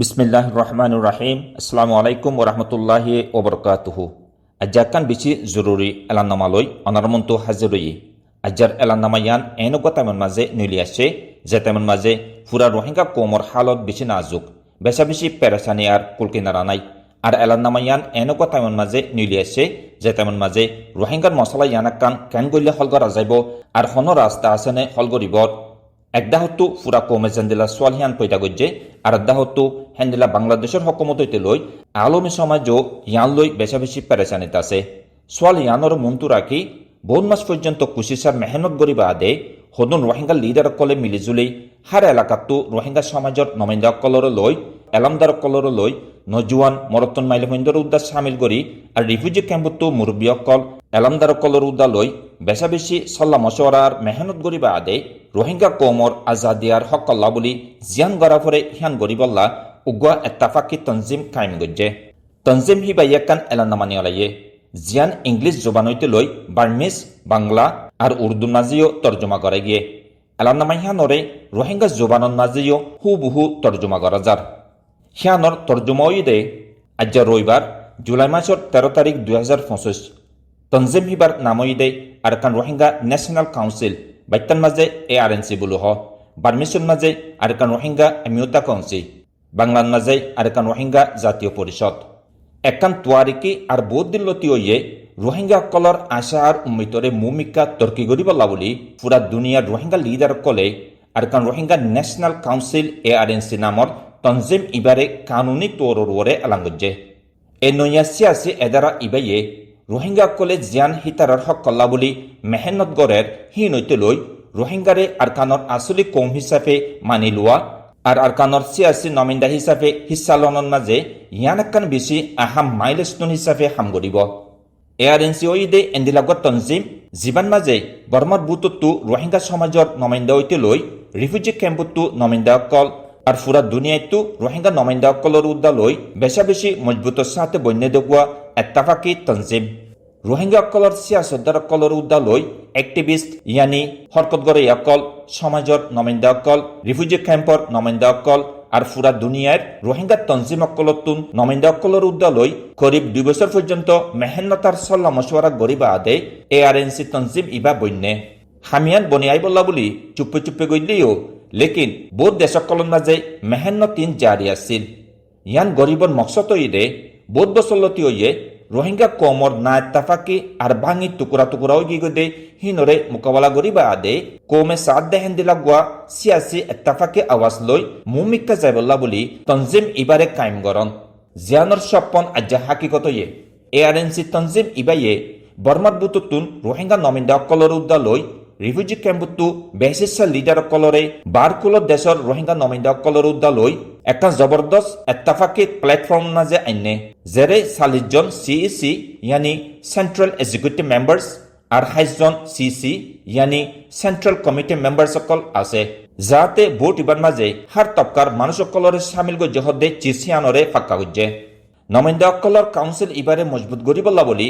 বিসমিল্লাহির রহমানির রহিম। আসসালামু আলাইকুম ওয়া রাহমাতুল্লাহি ওয়া বারাকাতুহু। আজ্জাকান বেশি জরুরি এলান্নামালই অনারমন্ত হাজিরই আজ্জার এলান্নামায়ান এনগতামন মাঝে নইলি আসে যে তেমন মাঝে ফুরা রোহিঙ্গা কোমর হালত বেশি নাজুক বেশা বেশি পেরেশানি আর কুলকিনারা নাই আর এলান্নামায়ান এনগতামন মাঝে নইলি আসে যে তেমন মাঝে রোহিঙ্গার মশলা ইয়ানাক্কান কেন গইলে হলগর আজাইব আর হন রাস্তা আসেনে হলগরিব একদাহতো ফুরা কমে জেন্দিলা সোয়ালহিয়ান পয়দা গজ্জে আর একদাহতো হেন্দিলা বাংলাদেশের হকমত হইতে লই আলমী সমাজও ইয়ান লই বেশা বেশি পেরেশানিত আছে সোয়াল ইয়ানোর মন্তু রাখি বহু মাস পর্যন্ত কুশিসার মেহনত গরিবা আদে হদুন রোহিঙ্গা লিডার কলে মিলিজুলি হার এলাকাতো রোহিঙ্গা সমাজের নমিন্দা কলর লই এলামদার কলর লই নজুয়ান মরতন মাইল হইন্দর উদ্দার সামিল করি আর রিফিউজি ক্যাম্পতো মুরব্বী অকল এলামদার কলর উদ্দা লই বেশা বেশি সল্লা মশওয়ারার মেহনত গরিবা আদে রোহিঙ্গা কৌমর আজাদিয়ার হকল্লা বলি জিয়ান গড়াফরে হিয়ান গরিবল্লা উগুয়া এত্তাফাকি তনজিম কায়েম গজ্জে তনজিম হিবা ইয়াকান এলান্নামানি আলাইয়ে জিয়ান ইংলিশ জবান হইতে লই বার্মিজ বাংলা আর উর্দু মাঝিও তর্জমা করা গিয়ে এলান্নামা হিয়ানরে রোহিঙ্গা জবানন মাঝিও হুবহু তর্জমা করা যার হিয়ানর তর্জমা দে আজ রবিবার জুলাই মাসের 13 তারিখ 2025 তনজিম হিবার নামই আর কান রোহিঙ্গা ন্যাশনাল কাউন্সিল বাইতান মাঝে ARNC বলু হ বার্মিশন মাঝে আর কান রোহিঙ্গা এমিউতা কাউন্সিল বাংলার মাঝে আর কান রোহিঙ্গা জাতীয় পরিষদ একান তোয়ারিকি আর বৌদ্দিল্লতি হইয়ে রোহিঙ্গা কলর আশা আর উম্মিতরে মুমিকা তর্কি গরিবল্লা বলি পুরা দুনিয়ার রোহিঙ্গা লিডার কলে আর কান রোহিঙ্গা ন্যাশনাল কাউন্সিল ARNC নামর তনজিম ইবারে কানুনি তোরে এলাঙ্গজ্জে এ নইয়া সিয়াসি এদারা ইবাইয়ে রোহিঙ্গা কলে জিয়ান হিতারার হক কল্লা বলি মেহনত গড়ের হি নইতে লই রোহিঙ্গারে আরকানর আসলি কৌম হিসাবে মানি লোয়া আর আরকানর সিয়াসি নমিন্দা হিসাবে হিসা লনন মাঝে ইয়ানাক্কান বেশি আহাম মাইলস্টোন হিসাবে হাম গরিব ARNC ওইদে এন্দিলাগত তনজিম জীবান মাঝে বর্মার বুতত্তু রোহিঙ্গা সমাজর নমিন্দা হইতে লই রিফিউজি ক্যাম্পত্তু নমিন্দা কল আর ফুরা দুনিয়ায়তো রোহিঙ্গা নমিন্দা কলর উদ্দা লই বেশা বেশি মজবুতর সাথে বন্যে দেখুয়া এত্তাফাকি তনজিম রোহিঙ্গা কলর সিয়াসতদার কলর উদ্দা লই অ্যাক্টিভিস্ট ইয়ানি হরকতগড়ে অকল সমাজর নমিন্দা অকল রিফিউজি ক্যাম্পর নমিন্দা অকল আর ফুরা দুনিয়ার রোহিঙ্গা তনজিম অকলতুন নমিন্দা অকলর উদ্দা লই করিব 2 বছর পর্যন্ত মেহনতার সল্লা মশওয়ারা গরিবা আদে ARNC তনজিম ইবা বন্যে হামিয়ান বনিয়াই বল্লা বলি চুপে চুপে গইলিও লেকিন বহুত দেশকলন মাঝে মেহনতিন জারি আছিল ইয়ান গরিবর মকসদ ইদে বহুত বছরলতি হইয়ে রোহিঙ্গা কমর না এত্তাফাকি আর ভাঙি টুকুরা টুকুরা হয়ে গিয়ে হিনরে মোকাবেলা করিবা আদে কমে সাত দেহেন দিলা গোয়া সিয়াসি এত্তাফাকি আওয়াজ লই মুমিক্কা যাইবল্লা বলি তনজিম ইবারে কায়েম গরন জিয়ানর স্বপ্ন আজ্জা হাকিকত ইয়ে ARNC তনজিম ইবাইয়ে বর্মার বুতুতুন রোহিঙ্গা নমিন্দা অকলর উদ্দা লই রিফিউজি ক্যাম্পতো বেশিসা লিডার অকলরে বারকুলত দেশর রোহিঙ্গা নমিন্দা অকলর উদ্দা লই একটা জবরদস্ত এত্তাফাকি প্ল্যাটফর্ম নাজে আইনে জেরে 40 জন CEC ইয়ানি সেন্ট্রাল এক্সিকিউটিভ মেম্বার্স আর 28 জন CC ইয়ানি সেন্ট্রাল কমিটি মেম্বার্স সকল আছে যাতে ভোট ইবার মাঝে হার তবকার মানুষ সকলরে সামিল গজ্জে হদে চিসিয়ানরে ফাক্কা গজ্জে নমিন্দা অকলর কাউন্সিল ইবারে মজবুত গরিবল্লা বলি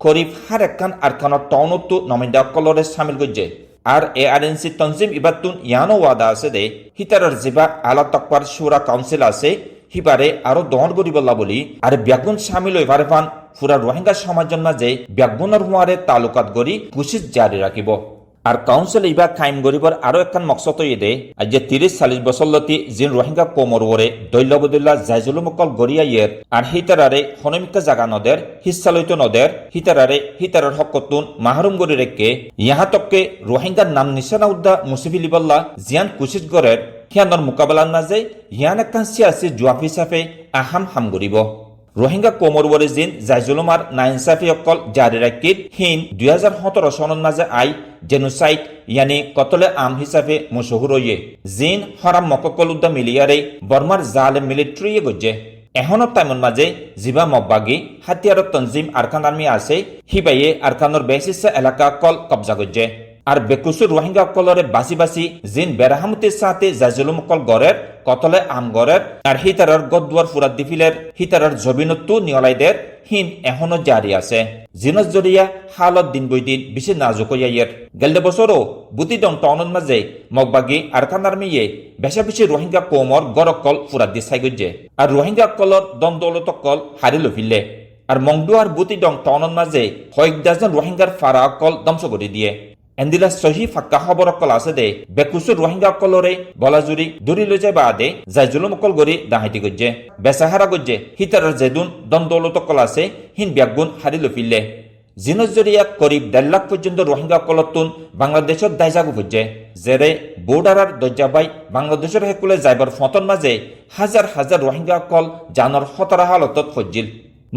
করিব হার একখান আরখানত টাউনতো নমিন্দা অকলরে সামিল গজ্জে আর ARNC তনজিম ইবাতুন ইয়ানো ওয়াদা আছে দে হিতারর জিবা আলা তকবার শুরা কাউন্সিল আছে হিবারে আরো দহন গরিবল্লা বলি আর ব্যাগুন সামিল হইবারে ফান ফুরা রোহিঙ্গা সমাজের মাঝে ব্যাগুনের হুয়ারে তালুকাত গরি কুশিস জারি রাখিব আর কাউন্সিল ইবা কায়েম গরিবর আরো একখান মকসদ ইদে আজ 30-40 বছর লতি জিন রোহিঙ্গা কোমর ওরে দৈল্যবদুল্লাহ জাইজুলুমকল গরিয়াইয়ের আর হিতারারে হনমিকা জাগা নদের হিস্সা লইত নদের হিতারারে হিতারার হকতুন মাহরুম গরি রেখে ইহাতককে রোহিঙ্গার নাম নিশানা উদ্দা মুসিফিলিবল্লা জিয়ান কুশিস গরের হিয়ানর মোকাবেলার মাঝে হিয়ান একখান সিয়াসি জোয়াব হিসাবে আহাম হাম গরিব রোহিঙ্গা কোমর ওরে জিন জাইজুলুমার নাইনসাফি অকল জারি রাখির হিন 2017 সনের মাঝে আই জেনোসাইড ইয়ানি কতলে আম হিসাবে মশহুর হইয়ে জিন হরাম মককল উদ্দা মিলিয়ারে বর্মার জালেম মিলিটারি গজ্জে এখনত টাইমন মাঝে জিবা মব্বাগি হাতিয়ার তনজিম আরকান আর্মি আছে হিবাইয়ে আরকানর বেশিসা এলাকা কল কবজা গজ্জে আর বেকুসুর রোহিঙ্গা কলরে বাসি বাসি জিন বেরাহামতির সাথে জাজুলুম কল গড়ের কতলে আম গড়ের আর হিতারার গদুয়ার ফুরাত দিফিলের হিতারার জবিনত্তু নিয়লাইদের হিন এখনো জারি আছে জিনস জরিয়া হালত দিন বই দিন বেশি নাজুক ইয়াইয়ের গেলদে বছরও বুতি দং টনন মাঝে মগবাগি আর কানার মেয়ে বেশা বেশি রোহিঙ্গা কোমর গরক কল ফুরাত দি সাইগজ্জে আর রোহিঙ্গা কলর দম দৌলত কল হারিল ফিরলে আর মংদুয়ার বুতি দং টনন মাঝে কয়েক ডাজন রোহিঙ্গার ফারা কল ধ্বংস করে দিয়ে এন্দিলা সহি ফাক্কা খবর অকল আছে দে বেকুসুর রোহিঙ্গা কলরে বলাজুরি দূরি লৈ যাই বাদে যাই জুলুম অকল গড়ি দাহাইটি গজ্জে বেসাহারা গজ্জে হিতারার জেদুন দম দৌলত কল আছে হিন ব্যাগুন হারিল ফিরলে জিনস জরিয়া করিব 1.5 লাখ পর্যন্ত রোহিঙ্গা কলতুন বাংলাদেশত দায়জাগু ফুজে জেরে বোর্ডারার দজ্জাবাই বাংলাদেশের হেকুলে যাইবার ফতন মাঝে হাজার হাজার রোহিঙ্গা কল জানর হতরা হালতত ফজিল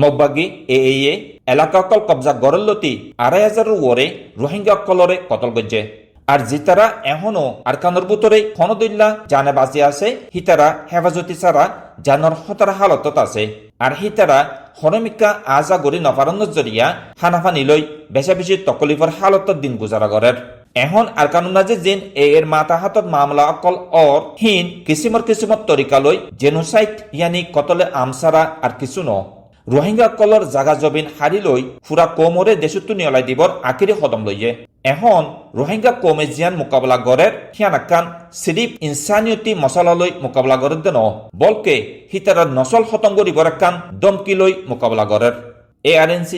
মগবাগি এ এলাকা কল কবজা গরল্লতি 2,500 ওরে রোহিঙ্গা কলরে কতল গজ্জে আর জিতারা এখনো আরকানোর বুতরে খনদুল্লা জানে বাঁচি আছে হিতারা হেফাজতি ছাড়া জানর হতরা হালতত আছে আর হিতারা হরমিকা আজা গড়ি নফারন্ন জরিয়া হানাফানি লই বেশা বেশি তকলিফর হালতত দিন গুজারা গরের এখন আরকানুনা যে জিন এর মাথা হাতত মামলা অকল অর হিন কিসিমত তরিকা লই জেনোসাইড ইয়ানি কতলে আমসারা আর কিছু ন রোহিঙ্গা কলর জাগা জবিন হারি লই ফুরা কোমরে দেশত্তু নিয়লাই দিবর আকিরে কদম লইয়ে এখন রোহিঙ্গা কমে জিয়ান মোকাবলা গড়ের হিয়ানাকান সিরিফ ইনসানিয়তি মশলা লই মোকাবলা গড়ের দেন বলকে হিতারার নসল খতম করিবর একান দমকি লই মোকাবলা গড়ের ARNC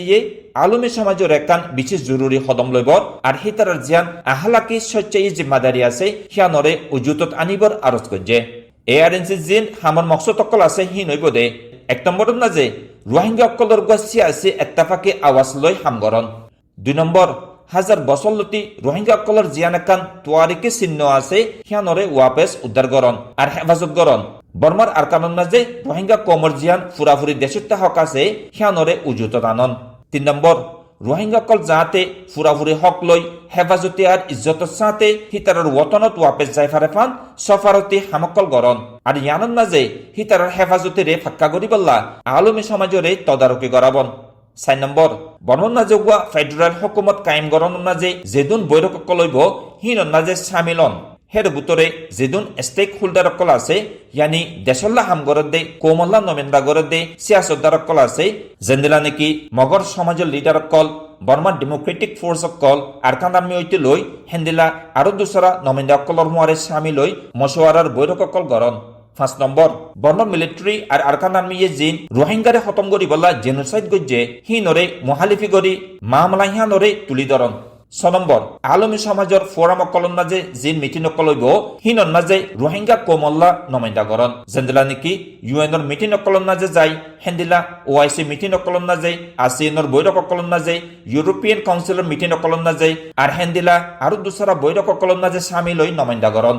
আলমী সমাজের একান বিশেষ জরুরি কদম লইবর আর হিতারার জিয়ান আহলাকি সচ্চাই জিম্মাদারি আছে হিয়ানরে উজুতত আনিবর আরজ করছে ARNC জিন হামর মকসদ অকল আছে হি নইব দে 1 নম্বর নাজে রোহিঙ্গা কলর গছিয়া আছে এত্তাফাকি আওয়াজ লই হামগরন 2 নম্বর হাজার বছর লতি রোহিঙ্গা কলর জিয়ান একান তোয়ারিকে চিহ্ন আছে হিয়ানরে ওয়াপেস উদ্ধার গরন আর হেফাজত গরন বর্মার আরকানন মাঝে রোহিঙ্গা কমর জিয়ান ফুরাফুরি দেশত্তা হক আছে হিয়ানরে উজুতত আনন 3 নম্বর রোহিঙ্গা কল যাতে ফুরাফুরি হক লই হেফাজতি আর ইজ্জতর সাথে হিতারার ওতনত ওয়াপেস যাই ফারেফান সফারতি হামকল গরন আর ইয়ানন মাঝে হিতারার হেফাজতি রে ফাক্কা গরিবল্লা আলমী সমাজরে তদারকি গরাবন 4 নম্বর বর্মন মাঝে গুয়া ফেডারেল হকুমত কায়েম গরন মাঝে যেদুন বৈরক কলইব হিনন মাঝে সামিলন হের বুতরে যেদুন স্টেক হোল্ডার অকল আছে ইয়ানি দেশল্লা হামগরত দে কোমল্লা নমেন্দা গরত দে সিয়াসতদার অকল আছে জেন্দিলা নাকি মগর সমাজের লিডার অকল বর্মা ডেমোক্রেটিক ফোর্স অকল আরকান আর্মি হইতে লই হেন্দিলা আরো দুসরা নমেন্দা অকলর হুয়ারে সামিল লই মশওয়ারার বৈরক অকল গরন 5 নম্বর বর্মা মিলিটারি আর আরকান আর্মি জিন রোহিঙ্গারে খতম করি বলা জেনোসাইড গজ্জে হিনরে মহালিফি গরি মামলা হিয়ানরে তুলি ধরন 6 নম্বর আলমী সমাজের ফোরাম অকলন মাঝে জিন মিটিং অকলইব হিনন মাঝে রোহিঙ্গা কোমল্লা নমেন্দা গরন জেন্দিলা নাকি ইউএনর মিটিং অকলন মাঝে যাই হেন্দিলা OIC মিটিং অকলন না যাই ASEANর বৈঠক অকলন না যাই ইউরোপিয়ান কাউন্সিলের মিটিং অকলন না যাই আর হেন্দিলা আরো দুসরা বৈঠক অকলন মাঝে সামিল হই নমেন্দা গরন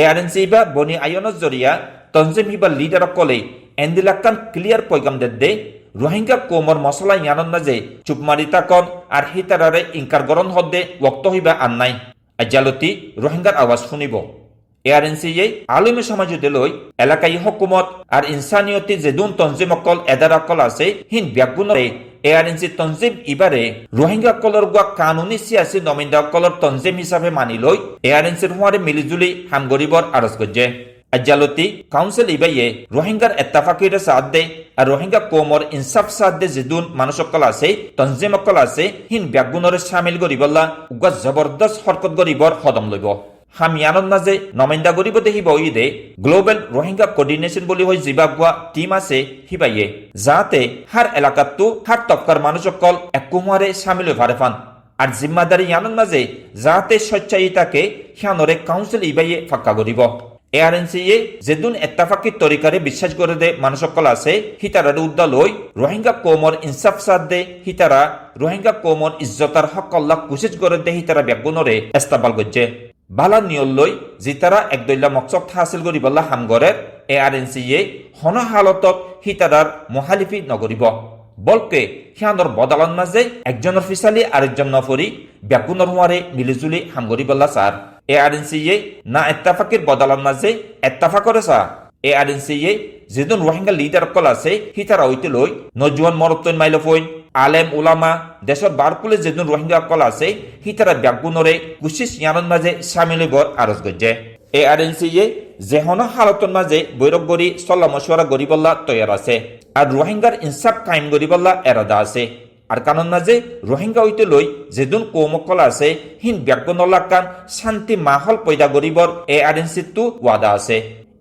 ARNC বা বনি আয়নের জরিয়া তনজিম হিবা লিডার অকলে এন্দিলাকান ক্লিয়ার পয়গাম দে রোহিঙ্গা কোমর মশলা ইয়ানন মাঝে চুপমারি তাকন আর হিতারারে ইনকার গরন হদ্দে ওক্ত হইবা আন্নাই আজালতি রোহিঙ্গার আওয়াজ শুনিব ARNC আলমী সমাজ লই এলাকাই হকুমত আর ইনসানিয়তি যেদুন তনজিম অকল এদার অকল আছে হিন ব্যাগুণরে ARNC তনজিম ইবারে রোহিঙ্গা কলর গুয়া কানুনি সিয়াসি নমিন্দা অকলর তনজিম হিসাবে মানি লই ARNCর হুয়ারে মিলিজুলি হামগরিবর আরজ গজ্জে আজালতি কাউন্সিল ইবাইয়ে রোহিঙ্গার এত্তাফাকির সাথ দে আর রোহিঙ্গা কোমর ইনসাফ সাথ দে যেদুন মানুষ অকল আছে তনজিম অকল আছে হিন ব্যাগুণরে সামিল গরিবল্লা উগা জবরদস্ত হরকত গরিবর কদম লইব হামিয়ানন মাঝে নমেন্দা গরিব দেখিব ইদে গ্লোবাল রোহিঙ্গা কোঅর্ডিনেশন বলি হই জিবাগুয়া টিম আছে হিবাইয়ে যাতে হার এলাকাতো হার তবকার মানুষ অকল একুমারে সামিল হই ফারেফান আর জিম্মাদারি ইয়ানন মাঝে যাতে স্বচ্ছায়িতাকে হিয়ানরে কাউন্সিল ইবাইয়ে ফাক্কা গরিব ARNC যেদুন এত্তাফাকি তরিকারে বিশ্বাস করে দে মানুষ অকল আছে হিতারার উদ্দা লই রোহিঙ্গা কোমর ইনসাফ সাথ দে হিতারা রোহিঙ্গা কোমর ইজ্জতার হক আল্লাহ কুশিজ করে দে হিতারা ব্যাগুণরে এস্তাবাল গজ্জে বালা নিয়ল লই জিতারা একদৈলা মকসদ হাসিল করিবল্লা হামগরের ARNC হন হালতত হিতারার মহালিফি নগরিব বলকে হিয়ানর বদালন মাঝে একজনের ফিসালি আরেকজন নফরি ব্যাগুণর হুয়ারে মিলিজুলি হামগরিবল্লা সার ARNC না এত্তাফাকির বদালন মাঝে এত্তাফা করে সা ARNC যেদুন রোহিঙ্গা লিডার অকল আছে হিতারা হইতে লই নজওয়ান মরত্তন মাইলফইন আলেম উলামা দেশৰ বাৰকুলে যেন রোহিঙ্গা কল আছে হিতারা ব্যাগুনরে কুশিস ইয়ানন মাঝে সামিল হইবর আরজ গজ্জে ARNC যেহন হালতন মাঝে বৈরক গড়ি সল্লা মশওয়ারা গরিবল্লা তৈয়ার আছে আর রোহিঙ্গার ইনসাফ কায়েম গরিবল্লা এরাদা আছে আর কারণ মাঝে রোহিঙ্গা হইতে লই যেদুন কৌমকল আছে হিন ব্যাগুনল্লা কান শান্তি মাহল পয়দা গরিবর ARNC তু ওয়াদা আছে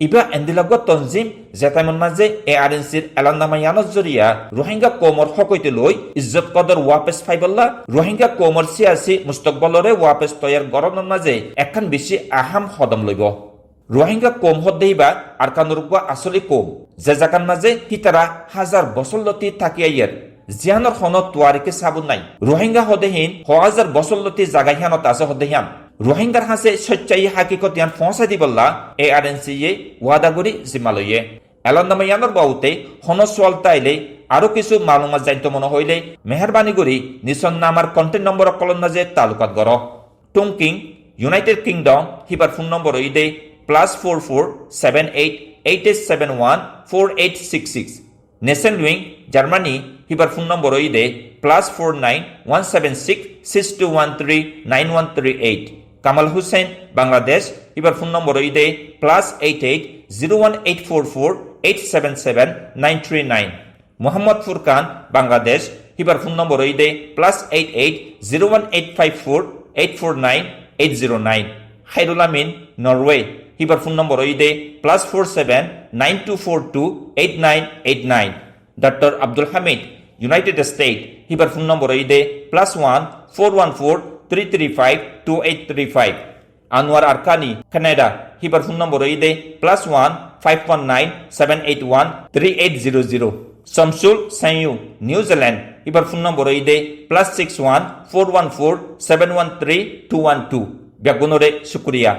ইবা এন্দিলাগ তনজিম জেতাইমন মাঝে ARNCর এলান্নামা ইয়ানজ জরিয়া রোহিঙ্গা কৌমর হকইতে লই ইজ্জত কদর ওয়াপেস ফাইবল্লা রোহিঙ্গা কৌমর সিয়াসি মুস্তকবলরে ওয়াপেস তৈয়ার গরনের মাঝে একখান বেশি আহাম কদম লইব রোহিঙ্গা কম হদ্দেইবা আর কানুরুবা আসলে কম যে জাকান মাঝে হিতারা হাজার বছর লতি থাকিয়াইয়ের জিয়ানোর হনত তোয়ারিকে সাবুন নাই রোহিঙ্গা হদেহীন হাজার বছর লতি জাগাইহানত আছে হদেহিয়ান রোহিঙ্গার হাসে সচ্চাই হাকিকত ইয়ান পৌঁছাই দিবল্লা ARNC ওয়াদা করি জিম্মালয়ে এলান্নামায়ানোর বাউতে হনসওয়াল তাইলে আরো কিছু মালুমাত জানতে মনে হইলে মেহরবানি করি নিচন নামার কন্টেন্ট নম্বর কলন মাঝে তালুকাত গর টংকিং ইউনাইটেড কিংডম হিবার ফোন নম্বর ইদে +44 78 8871 4866 নেশন লুইং জার্মানি হিবার ফোন নম্বর ইদে +49 176 6213 9138 কামাল হুসেন বাংলাদেশ হিবার ফোন নম্বর ইদে +88 01844 877 939 মোহাম্মদ ফুরকান বাংলাদেশ হিবার ফোন নম্বর ইদে +88 01854 849 809 খাইরুল আমিন নরওয়ে হিবার ফোন নম্বর ইদে +47 9242 8989 doctor Abdul Hamid United State হিবার ফোন নম্বর ইদে +1 414 335 2835 আনোয়ার আরকানি কানাডা হিবার ফোন নম্বর ইদে +1 519 781 3800 শামসুল সাইয়ু নিউজিল্যান্ড হিবার ফোন নম্বর ইদে +61 414 713 212 ব্যাগুনরে শুক্রিয়া।